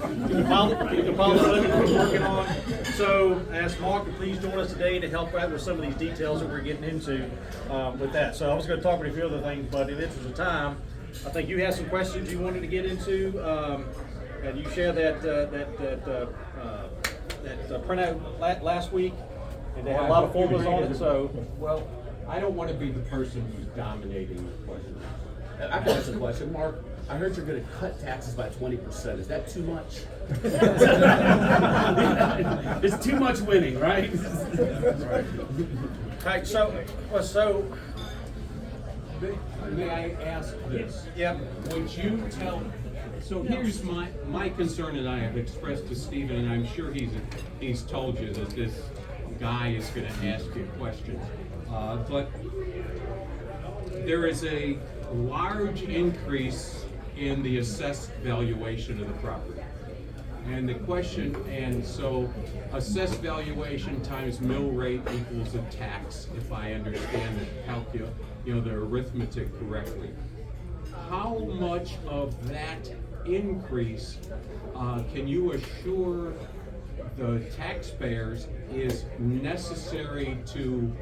the deposit limit we're working on. So I asked Mark to please join us today to help out with some of these details that we're getting into with that. So I was going to talk about a few other things, but in the interest of time, I think you had some questions you wanted to get into, and you shared that printout last week, and they had a lot of formulas on it. So, well, I don't want to be the person who's dominating the question. I can ask a question, Mark. I heard you're going to cut taxes by 20%. Is that too much? It's too much winning, right? Okay, so. May I ask this? Yep. Would you tell? So here's my concern that I have expressed to Stephen, and I'm sure he's told you that this guy is going to ask you questions. But there is a large increase in the assessed valuation of the property. And the question, and so assessed valuation times mill rate equals a tax, if I understand the arithmetic correctly. How much of that increase can you assure the taxpayers is necessary to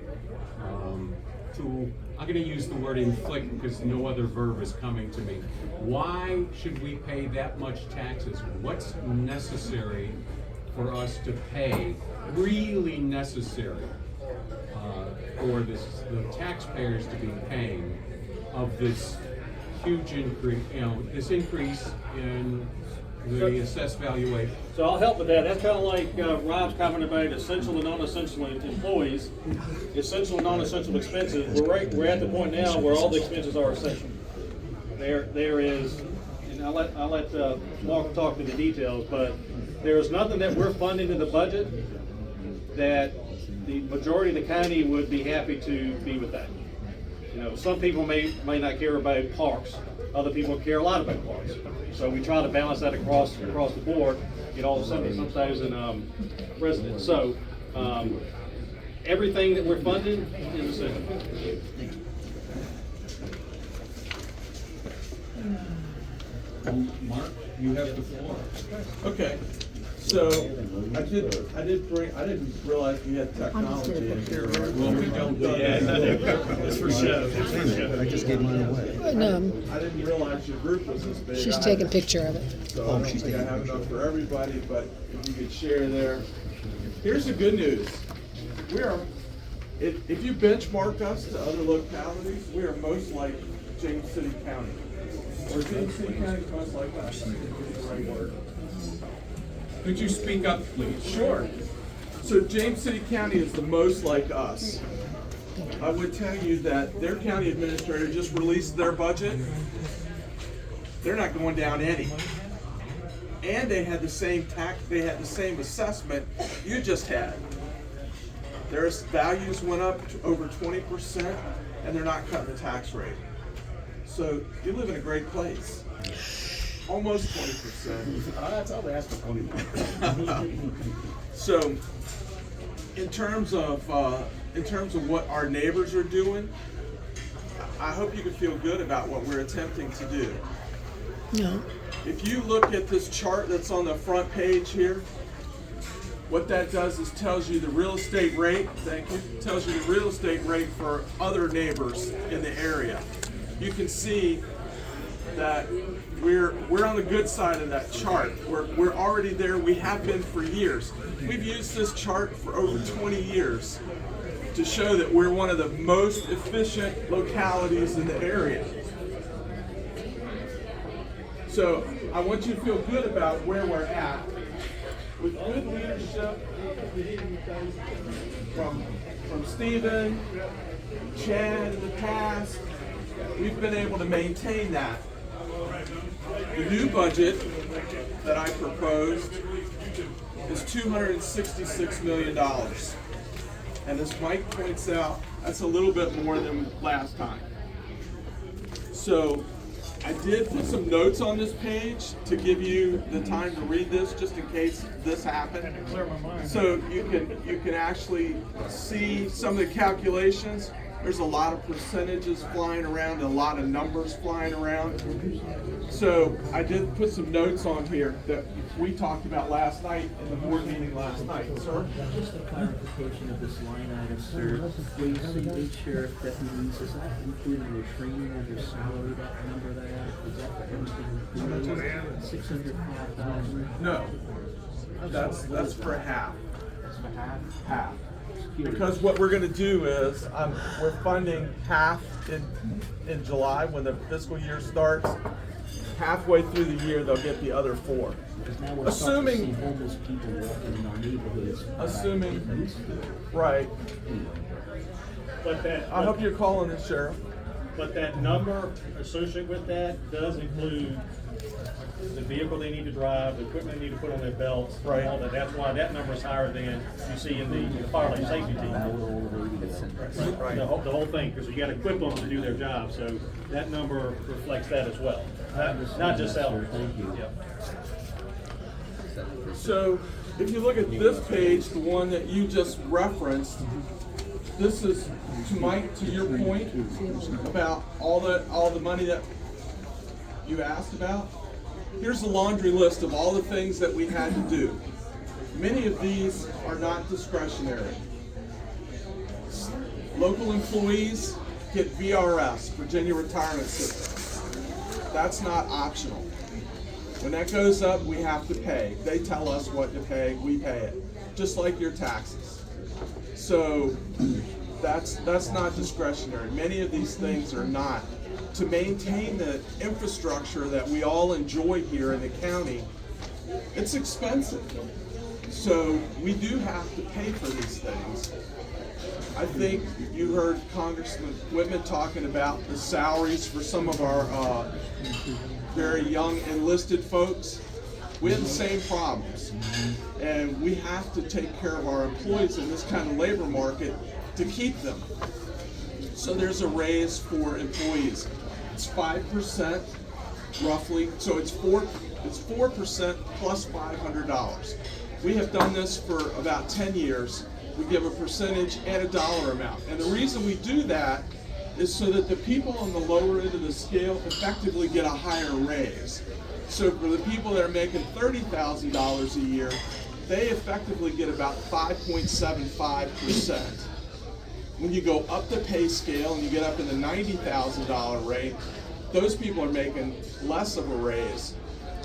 I'm going to use the word inflict because no other verb is coming to me. Why should we pay that much taxes? What's necessary for us to pay, really necessary for the taxpayers to be paying of this huge increase, this increase in the assessed valuation? So I'll help with that. That's kind of like Rob's comment about essential and non-essential employees, essential and non-essential expenses. We're at the point now where all the expenses are essential. There is, and I'll let Mark talk to the details, but there is nothing that we're funding in the budget that the majority of the county would be happy to be with that. Some people may not care about parks. Other people care a lot about parks. So we try to balance that across the board, all 70,000 residents. So everything that we're funding is essential. Mark, you have the floor. Okay. So I didn't realize we had technology in here. Well, we don't. It's for show. I just gave mine away. I didn't realize your group was this big. She's taking a picture of it. So I don't think I have enough for everybody, but if you could share there. Here's the good news. If you benchmark us to other localities, we are most like James City County. Or James City County is most like us. I think is the right word. Could you speak up, please? Sure. So James City County is the most like us. I would tell you that their county administrator just released their budget. They're not going down any. And they had the same assessment you just had. Their values went up to over 20%, and they're not cutting the tax rate. So you live in a great place. Almost 20%. That's all they asked for, 20%. So, in terms of what our neighbors are doing, I hope you can feel good about what we're attempting to do. No. If you look at this chart that's on the front page here, what that does is tells you the real estate rate. Thank you. Tells you the real estate rate for other neighbors in the area. You can see that we're on the good side of that chart. We're already there. We have been for years. We've used this chart for over 20 years to show that we're one of the most efficient localities in the area. So I want you to feel good about where we're at. With good leadership from Stephen, Chad in the past, we've been able to maintain that. The new budget that I proposed is $266 million. And as Mike points out, that's a little bit more than last time. So I did put some notes on this page to give you the time to read this, just in case this happened. So you can actually see some of the calculations. There's a lot of percentages flying around, a lot of numbers flying around. So I did put some notes on here that we talked about last night in the board meeting last night, sir. Just a clarification of this line item, sir. When you say lead sheriff deputies, is that including their training and their salary, that number there? Is that for everything included? 605,000? No, that's for half. That's for half? Half. Because what we're gonna do is, we're funding half in July when the fiscal year starts. Halfway through the year, they'll get the other 4. Because now we're starting to see Assuming, homeless people walking in our neighborhoods. assuming, right. But that, I hope you're calling the sheriff. but that number associated with that does include the vehicle they need to drive, the equipment they need to put on their belts, Right. all that. That's why that number is higher than you see in the fire life safety team. Right. The whole thing, because you gotta equip them to do their job, so that number reflects that as well. Not just salary. Thank you. Yep. So, if you look at this page, the one that you just referenced, this is, to Mike, to your point about all the money that you asked about. Here's a laundry list of all the things that we had to do. Many of these are not discretionary. Local employees get VRS, Virginia Retirement System. That's not optional. When that goes up, we have to pay. They tell us what to pay, we pay it, just like your taxes. So that's not discretionary. Many of these things are not. To maintain the infrastructure that we all enjoy here in the county, it's expensive. So we do have to pay for these things. I think you heard Congressman Whitman talking about the salaries for some of our very young enlisted folks. We have the same problems. And we have to take care of our employees in this kind of labor market to keep them. So there's a raise for employees. It's 5% roughly, so it's 4% plus $500. We have done this for about 10 years. We give a percentage and a dollar amount. And the reason we do that is so that the people on the lower end of the scale effectively get a higher raise. So for the people that are making $30,000 a year, they effectively get about 5.75%. When you go up the pay scale and you get up in the $90,000 rate, those people are making less of a raise.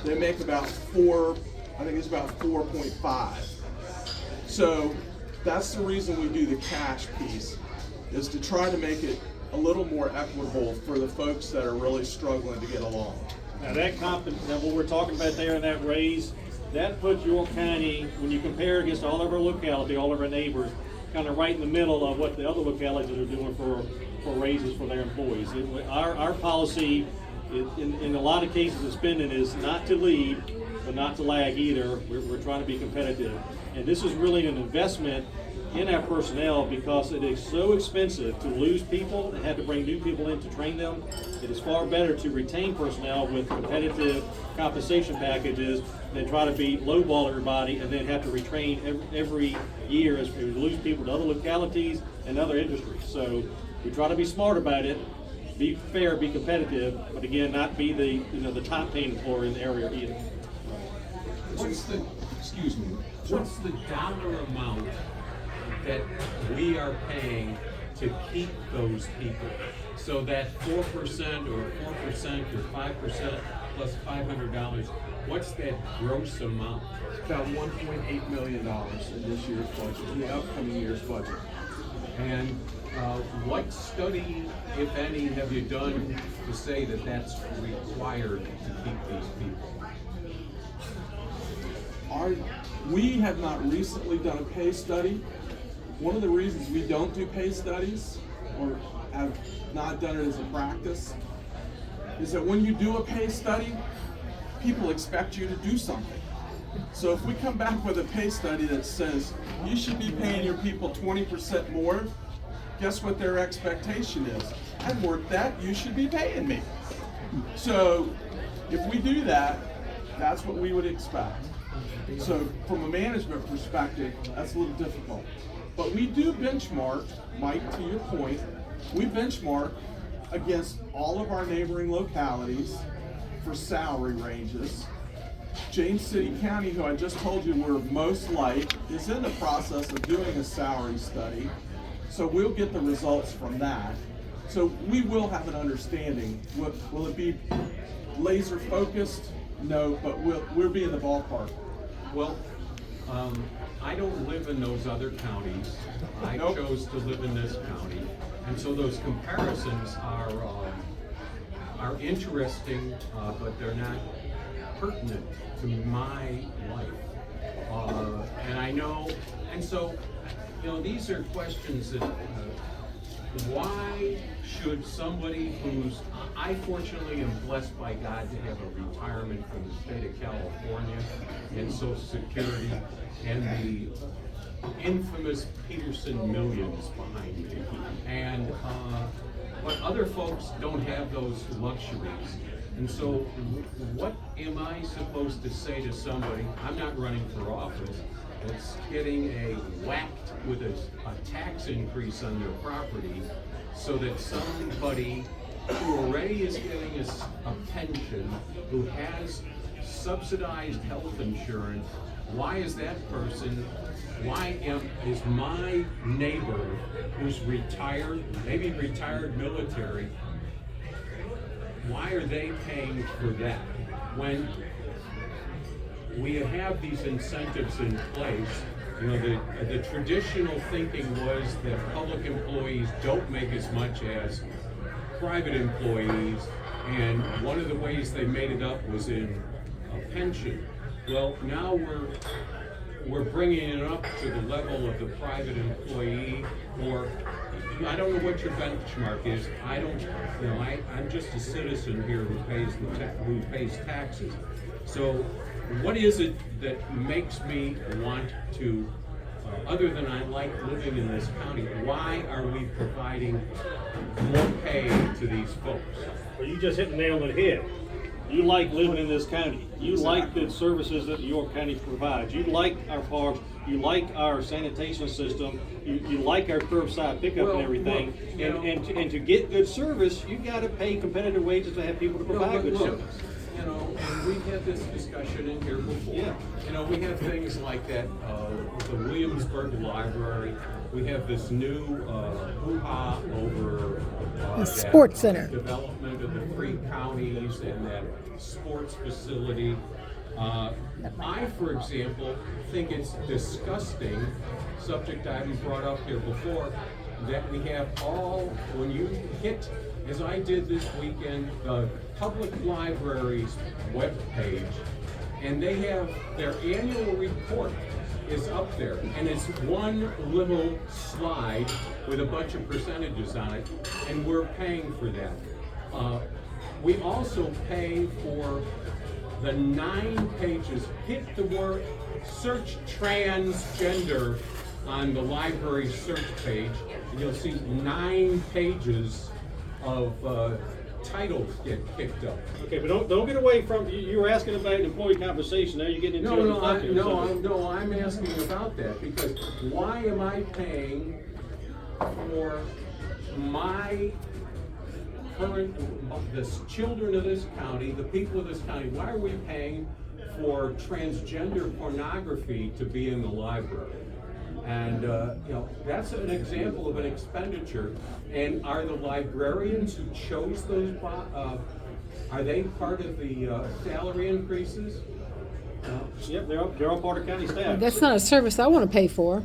They make about 4.5. So that's the reason we do the cash piece, is to try to make it a little more equitable for the folks that are really struggling to get along. Now now what we're talking about there in that raise, that puts York County, when you compare against all of our locality, all of our neighbors, kind of right in the middle of what the other localities are doing for raises for their employees. Our policy, in a lot of cases of spending, is not to lead, but not to lag either. We're trying to be competitive. And this is really an investment in our personnel because it is so expensive to lose people and have to bring new people in to train them. It is far better to retain personnel with competitive compensation packages than try to be lowball everybody and then have to retrain every year as we lose people to other localities and other industries. So we try to be smart about it, be fair, be competitive, but again, not be the top paying employer in the area either. What's the dollar amount that we are paying to keep those people? So that 4% or 4% or 5% plus $500, what's that gross amount? About $1.8 million in this year's budget, in the upcoming year's budget. And what study, if any, have you done to say that that's required to keep these people? We have not recently done a pay study. One of the reasons we don't do pay studies, or have not done it as a practice, is that when you do a pay study, people expect you to do something. So if we come back with a pay study that says you should be paying your people 20% more, guess what their expectation is? I've worked that, you should be paying me. So if we do that, that's what we would expect. So from a management perspective, that's a little difficult. But we do benchmark, Mike, to your point, we benchmark against all of our neighboring localities for salary ranges. James City County, who I just told you we're most like, is in the process of doing a salary study. So we'll get the results from that. So we will have an understanding. Will it be laser focused? No, but we'll be in the ballpark. Well, I don't live in those other counties. I Nope. chose to live in this county, and so those comparisons are interesting, but they're not pertinent to my life. And I know, and so, these are questions that, why should somebody who's, I fortunately am blessed by God to have a retirement from the state of California and Social Security and the infamous Peterson millions behind me. And, but other folks don't have those luxuries. And so what am I supposed to say to somebody? I'm not running for office. That's getting whacked with a tax increase on their property, so that somebody who already is getting a pension, who has subsidized health insurance, why is that person, is my neighbor who's retired, maybe retired military, why are they paying for that? When we have these incentives in place, the traditional thinking was that public employees don't make as much as private employees, and one of the ways they made it up was in a pension. Well, now we're bringing it up to the level of the private employee, or I don't know what your benchmark is. I don't, I'm just a citizen here who pays taxes. So what is it that makes me want to, other than I like living in this county, why are we providing more pay to these folks? Well, you just hit the nail on the head. You like living in this county. You like the services that York County provides. You like our parks. You like our sanitation system. You like our curbside pickup Well, and everything. look, And to get good service, you got to pay competitive wages to have people to provide good Look, service. and we've had this discussion in here before. Yeah. We have things like that, the Williamsburg Library. We have this new hoo-ha over The that sports center. development of the 3 counties and that sports facility. I, for example, think it's disgusting, subject I haven't brought up here before, that we have when you hit, as I did this weekend, the public library's webpage, and they have their annual report is up there, and it's one little slide with a bunch of percentages on it, and we're paying for that. We also pay for the 9 pages, hit the word, search transgender on the library search page, and you'll see 9 pages of titles get kicked up. Okay, but don't get away from, you were asking about employee compensation. Now you're getting into I'm asking about that, because why am I paying for my the children of this county, the people of this county, why are we paying for transgender pornography to be in the library? And, that's an example of an expenditure. And are the librarians who chose those, are they part of the salary increases? Yep, they're all part of county staff. That's not a service I want to pay for.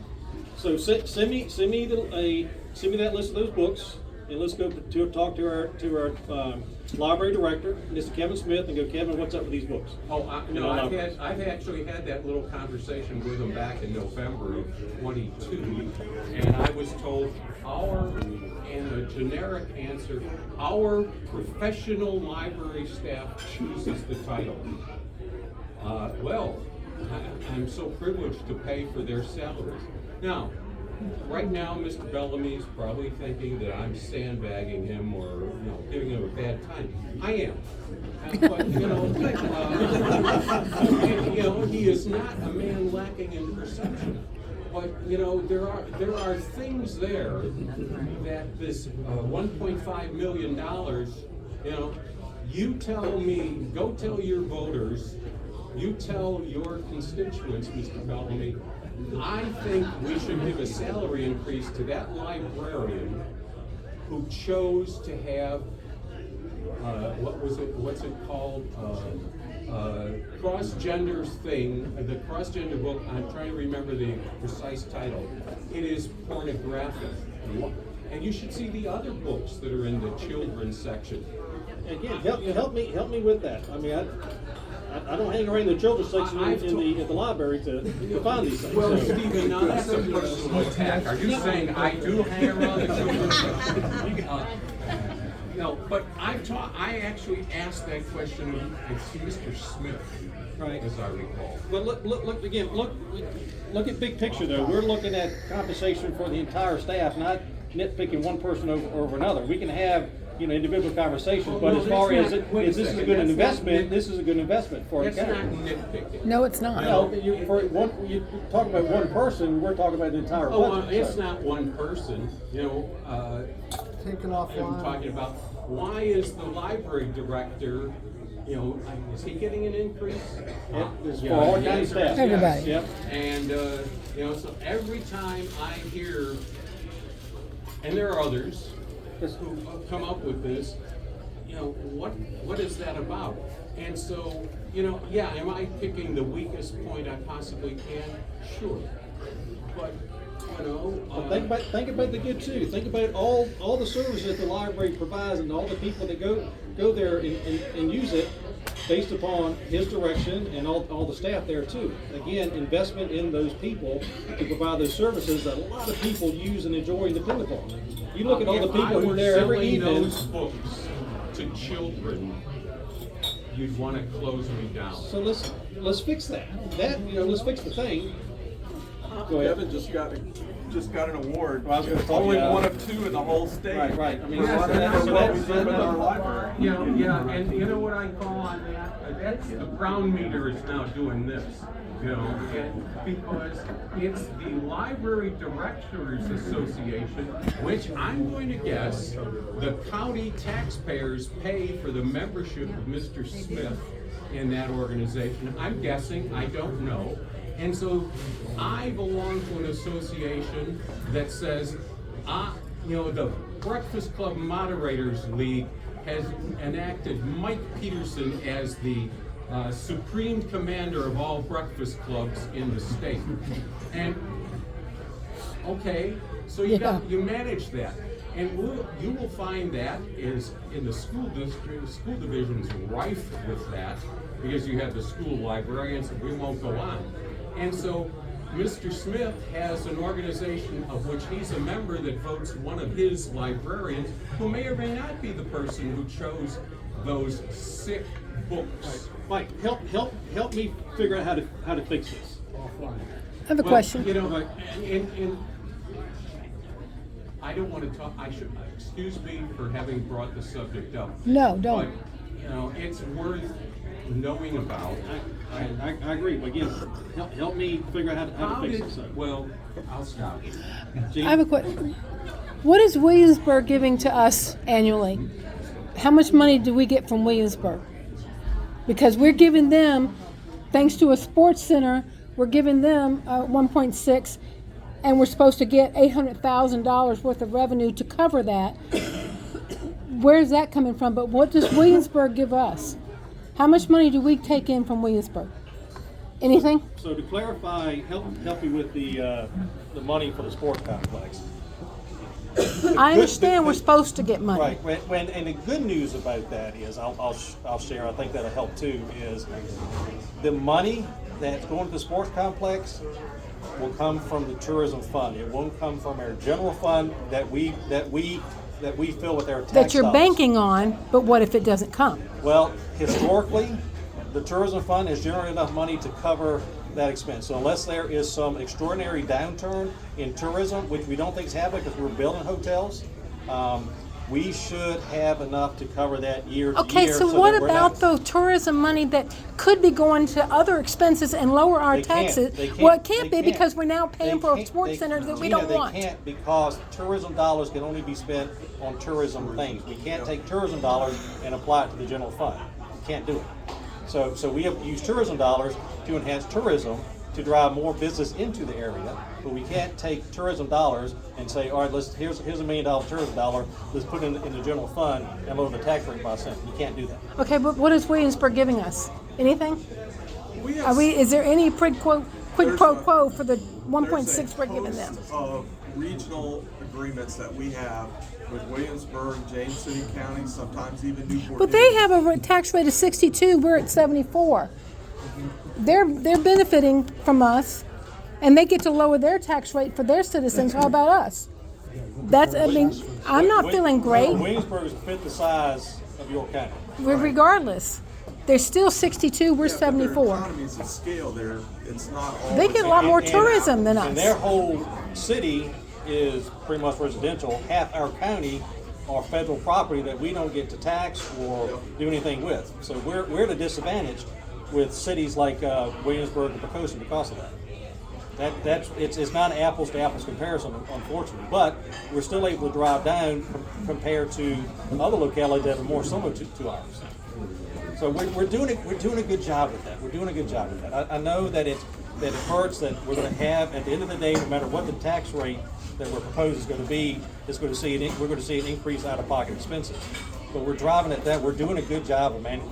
So send me that list of those books, and let's go to talk to our library director, Mr. Kevin Smith, and go, Kevin, what's up with these books? No, I've actually had that little conversation with him back in November of 22, and I was told in a generic answer, our professional library staff chooses the title. I'm so privileged to pay for their salaries. Now, right now, Mr. Bellamy's probably thinking that I'm sandbagging him or giving him a bad time. I am. But, he is not a man lacking in perception. but, you know, there are things there that this $1.5 million, you know, you tell me, go tell your voters, you tell your constituents, Mr. Bellamy, I think we should give a salary increase to that librarian who chose to have, what's it called? Cross-gender thing, the cross-gender book, I'm trying to remember the precise title. It is pornographic. And you should see the other books that are in the children's section. Again, help me with that. I mean, I don't hang around the children's section at the library to find these things. Well, so. Stephen, now that's a personal attack. Are you saying I do hang around the children's section? No, but I actually asked that question of Mr. Smith, Right. as I recall. But look at big picture though. We're looking at compensation for the entire staff, not nitpicking one person over another. We can have, you know, individual conversations, but Well, as far that's as not- wait a is this a second, good that's not investment, nit- this is a good investment for the That's not county. nitpicking. No, it's not. No, you talk about one person, we're talking about the entire Oh, budget. it's so. not one person, you know, Taken I'm offline. talking about, why is the library director, you know, is he getting an increase? It's Yeah, for all he county is. staff. Everybody. Yep. And, you know, so every time I hear, and there are others who come up with this, you know, what is that about? And so, you know, yeah, am I picking the weakest point I possibly can? Sure. But, you know. But think about the good too. Think about all the services that the library provides and all the people that go there and use it based upon his direction and all the staff there too. Again, investment in those people to provide those services that a lot of people use and enjoy and depend upon. You look at all the people who are there every If I evening. were selling those books to children, you'd want to close me down. So let's fix that. Let's fix the thing. Go ahead. Kevin just got an award. Well, I was gonna talk Only about- one of two in the whole state. Right. I mean, Yes, For and what we did with our library. Yeah, and you know what I call on that? That's the Brown meter is now doing this, you know, and because it's the Library Directors Association, which I'm going to guess the county taxpayers pay for the membership of Mr. Smith in that organization. I'm guessing, I don't know. And so I belong to an association that says, you know, the Breakfast Club Moderators League has enacted Mike Peterson as the supreme commander of all breakfast clubs in the state. And, okay, so you manage that. And you will find that is in the school district, the school division's rife with that, because you have the school librarians, and we won't go on. And so Mr. Smith has an organization of which he's a member that votes one of his librarians, who may or may not be the person who chose those sick books. Mike, help me figure out how to fix this. I have a Well, question. You know, and I don't want to talk, excuse me for having brought the subject up. No, don't. But, you know, it's worth knowing about. I agree, but again, help me figure out how to fix this. Well, I'll stop. I have a question. What is Williamsburg giving to us annually? How much money do we get from Williamsburg? Because we're giving them, thanks to a sports center, we're giving them 1.6, and we're supposed to get $800,000 worth of revenue to cover that. Where's that coming from? But what does Williamsburg give us? How much money do we take in from Williamsburg? Anything? So to clarify, help me with the money for the sports complex. I understand we're supposed to get money. Right. And the good news about that is, I'll share. I think that'll help too. Is the money that's going to the sports complex will come from the tourism fund. It won't come from our general fund that we fill with our tax That you're dollars. banking on, but what if it doesn't come? Well, historically, the tourism fund has generated enough money to cover that expense. So unless there is some extraordinary downturn in tourism, which we don't think is happening because we're building hotels, we should have enough to cover that year to Okay, year. so that what we're about not- the tourism money that could be going to other expenses and lower our They can't. taxes? They can't. Well, it can't They be can't. because we're now paying They for a can't. sports They- center that we Gina, don't they want. can't, because tourism dollars can only be spent on tourism things. We can't take tourism dollars and apply it to the general fund. We can't do it. So we have used tourism dollars to enhance tourism, to drive more business into the area, but we can't take tourism dollars and say, all right, here's $1 million tourism dollar, let's put it in the general fund and lower the tax rate by a cent. You can't do that. Okay, but what is Williamsburg giving us? Anything? We have Is there any quid pro There's quo for the there's 1.6 a we're giving them? host of regional agreements that we have with Williamsburg, James City County, sometimes even Newport. But they have a tax rate of 62. We're at 74. They're benefiting from us, and they get to lower their tax rate for their citizens. How about us? I'm not feeling great. Williamsburg is a fifth the size of York County. Regardless, they're still 62. We're Yeah, but their 74. economies of scale, it's not all. They get a lot more tourism than And their us. whole city is pretty much residential. Half our county are federal property that we don't get to tax or do anything with. So we're at a disadvantage with cities like Williamsburg and Pocosin because of that. It's not an apples to apples comparison, unfortunately, but we're still able to drive down compared to other localities that are more similar to ours. So we're doing a good job with that. We're doing a good job with that. I know that it hurts that we're going to have, at the end of the day, no matter what the tax rate that we're proposing is going to be, we're going to see an increase out of pocket expenses. But we're driving at that. We're doing a good job of managing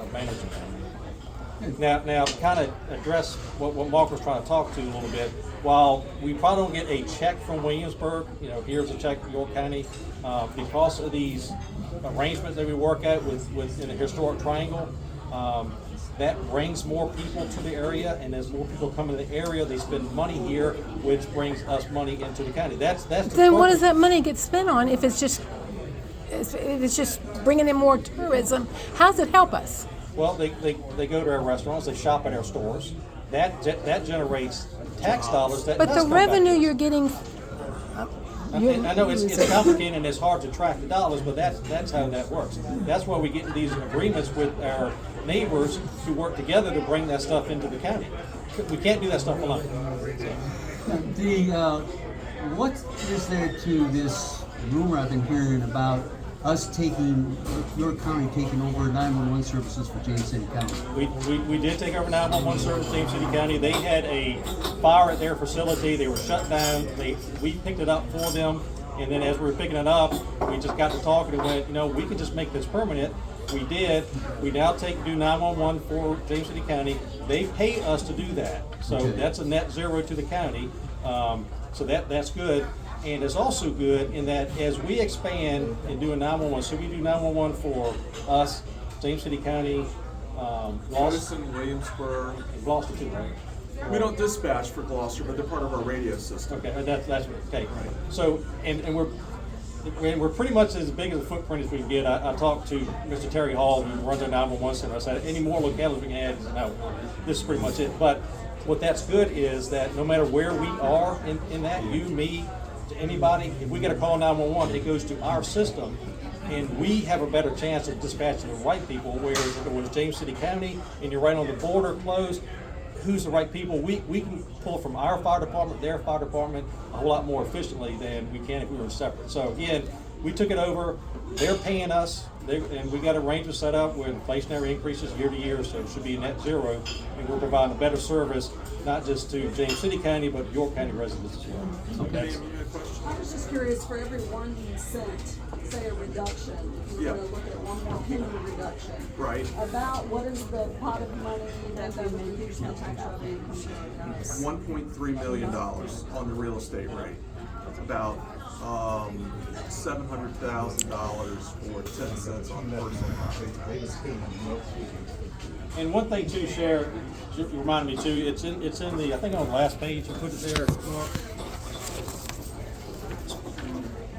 that. Now, kind of address what Mark was trying to talk to a little bit. While we probably don't get a check from Williamsburg, here's a check from York County, because of these arrangements that we work out with in the historic triangle, that brings more people to the area, and as more people come to the area, they spend money here, which brings us money into the county. That's the Then what purpose. does that money get spent on if it's just bringing in more tourism? How does it help us? Well, they go to our restaurants, they shop at our stores. That generates tax dollars. That But does the come back to revenue us. you're getting. I know it's complicated and it's hard to track the dollars, but that's how that works. That's why we get in these agreements with our neighbors to work together to bring that stuff into the county. We can't do that stuff alone. What is there to this rumor I've been hearing about us York County taking over 911 services for James City County? We did take over 911 service in James City County. They had a fire at their facility. They were shut down. We picked it up for them, and then as we were picking it up, we just got to talking and went, we can just make this permanent. We did. We now do 911 for James City County. They pay us to do that, so that's a net zero to the county. So that's good. And it's also good in that as we expand and do a 911, so we do 911 for us, James City County, Gloucester, Madison, Williamsburg. Gloucester too, right? We don't dispatch for Gloucester, but they're part of our radio system. Okay, that's okay. So and we're pretty much as big as a footprint as we can get. I talked to Mr. Terry Hall, who runs our 911 center. I said, any more localities we can add? He said, no, this is pretty much it. But what that's good is that no matter where we are in that, you, me, to anybody, if we get a call 911, it goes to our system, and we have a better chance of dispatching the right people. Whereas if it was James City County and you're right on the border closed, who's the right people? We can pull from our fire department, their fire department, a whole lot more efficiently than we can if we were separate. So again, we took it over. They're paying us, and we got arrangements set up with inflationary increases year to year, so it should be net zero. And we're providing a better service, not just to James City County, but York County residents as well. So that's, I was just curious, for every 1 cent, say a reduction, if we're Yeah. going to look at one more penny reduction. Right. About what is the pot of money that the reduce the tax revenue comes to us? $1.3 million on the real estate rate. About $700,000 for 10 cents on personal property. and one thing too, Cher, you reminded me too. It's in the, I think on the last page you put it there.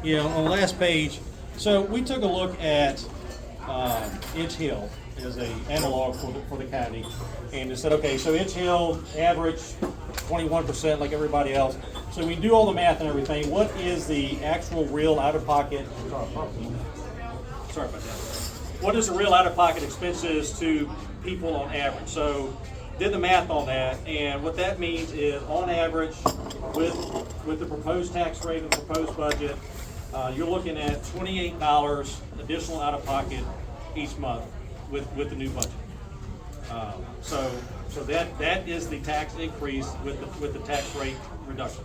Yeah, on the last page. So we took a look at Edge Hill as a analog for the county, and it said, okay, so Edge Hill average 21% like everybody else. So we do all the math and everything. What is the actual real out-of-pocket sorry about that. What is the real out-of-pocket expenses to people on average? So, did the math on that, and what that means is, on average, with the proposed tax rate and proposed budget, you're looking at $28 additional out-of-pocket each month with the new budget. So that is the tax increase with the tax rate reduction.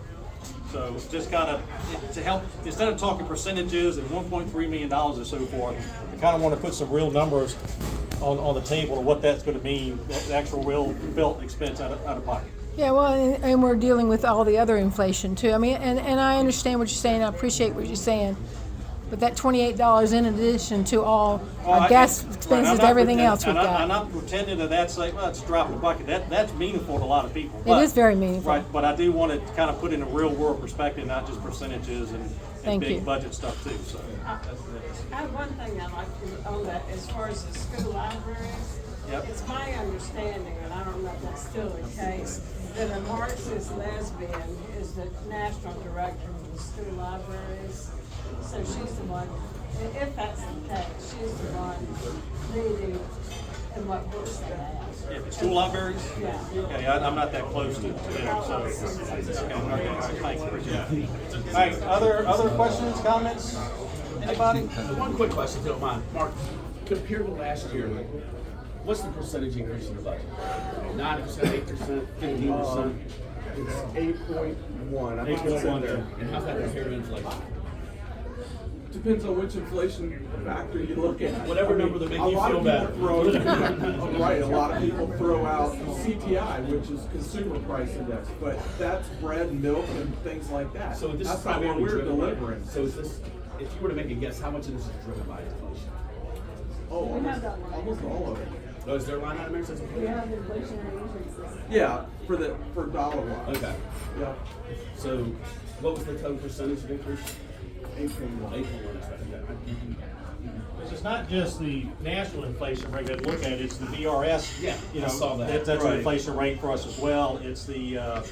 So just kind of to help, instead of talking percentages and $1.3 million or so forth, I kind of want to put some real numbers on the table of what that's going to mean, the actual real felt expense out of pocket. Yeah, well, and we're dealing with all the other inflation too. I mean, and I understand what you're saying. I appreciate what you're saying. But that $28 in addition to all our gas expenses, everything else we've got. I'm not pretending that that's like, well, it's a drop in the bucket. That's meaningful to a lot of people. It is very meaningful. Right, but I do want to kind of put in a real world perspective, not just percentages and Thank big you. budget stuff too. So I have one thing I'd like to on that as far as the school libraries. Yep. It's my understanding, and I don't know if that's still the case, that a Marxist lesbian is the national director of the school libraries. So she's the one, if that's the case, she's the one leading in what books they have. if it's school libraries, Yeah. okay, I'm not that close to them, so okay, thank you. All right, other questions, comments? Anybody? One quick question, if you don't mind. Mark, compared to last year, what's the percentage increase in the budget? 9%, 8%, 15%? It's 8.1. I think it's in there. And how's that compared to inflation? Depends on which inflation factor you look at. Whatever number that makes you feel better. Right, a lot of people throw out CPI, which is Consumer Price Index, but that's bread, milk, and things like that. So this that's is not what primarily we're driven by- delivering. So is this, if you were to make a guess, how much of this is driven by inflation? Oh, almost all of it. Oh, is there a line item there that says? We have inflationary increases. Yeah, for dollar wise. Okay. Yeah. So what was the total percentage of increase? 8.1. 8.1, that's right. Okay. It's not just the national inflation rate that we look at, it's the VRS. Yeah, You know, I saw that. That's an Right. inflation rate for us as well. It's the, our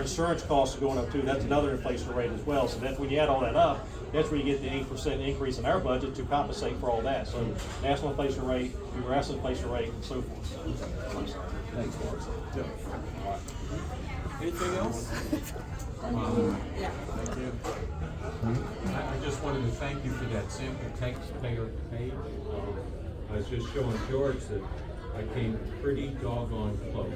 insurance costs are going up too, that's another inflation rate as well. So that's when you add all that up, that's where you get the 8% increase in our budget to compensate for all that. So national inflation rate, VRS inflation rate, and so forth. Thanks, Mark. Anything else? I just wanted to thank you for that sample taxpayer pay. I was just showing George that I came pretty doggone close.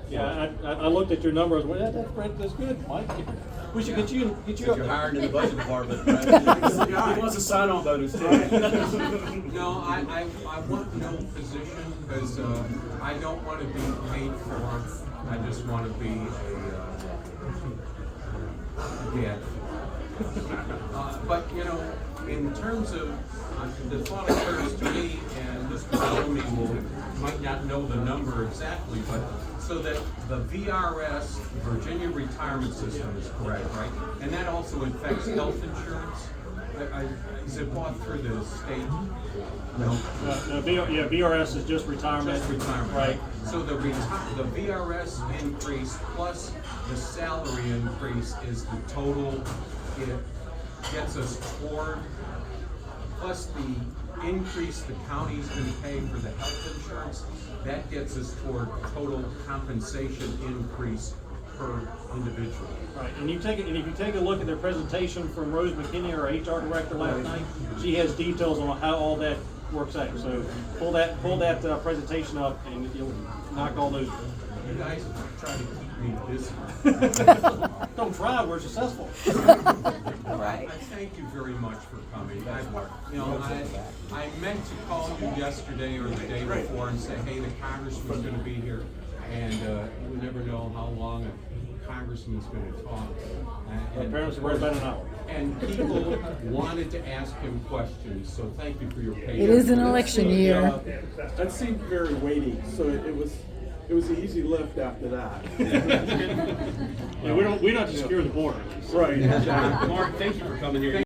Yeah, I looked at your numbers, well, that's good, Mike. We should get you up You're there. hired in the budget department, right? He wants to sign on bonus too. No, I want no position because I don't want to be paid for. I just want to be yeah. But you know, in terms of the thought occurs to me, and Mr. Bellamy might not know the number exactly, but so that the VRS, Virginia Retirement System, is correct, right? And that also affects health insurance. Is it bought through the state? No. Yeah, VRS is just retirement. Just retirement, Right. So the VRS increase plus the salary increase is the total. It gets us toward, plus the increase the county's gonna pay for the health insurance, that gets us toward total compensation increase per individual. Right, and if you take a look at their presentation from Rose McKinney, our HR director last night, she has details on how all that works out. So pull that presentation up, and you'll knock all those. You guys try to keep me busy. Don't try, we're successful. I thank you very much for coming. I meant to call you yesterday or the day before and say, hey, the congressman's gonna be here, and you never know how long a congressman's gonna talk. Apparently, we're about an hour. And people wanted to ask him questions, so thank you for your patience. It is an election year. That seemed very weighty, so it was an easy lift after that. Yeah, we don't secure the border. Right. Mark, thank you for coming here.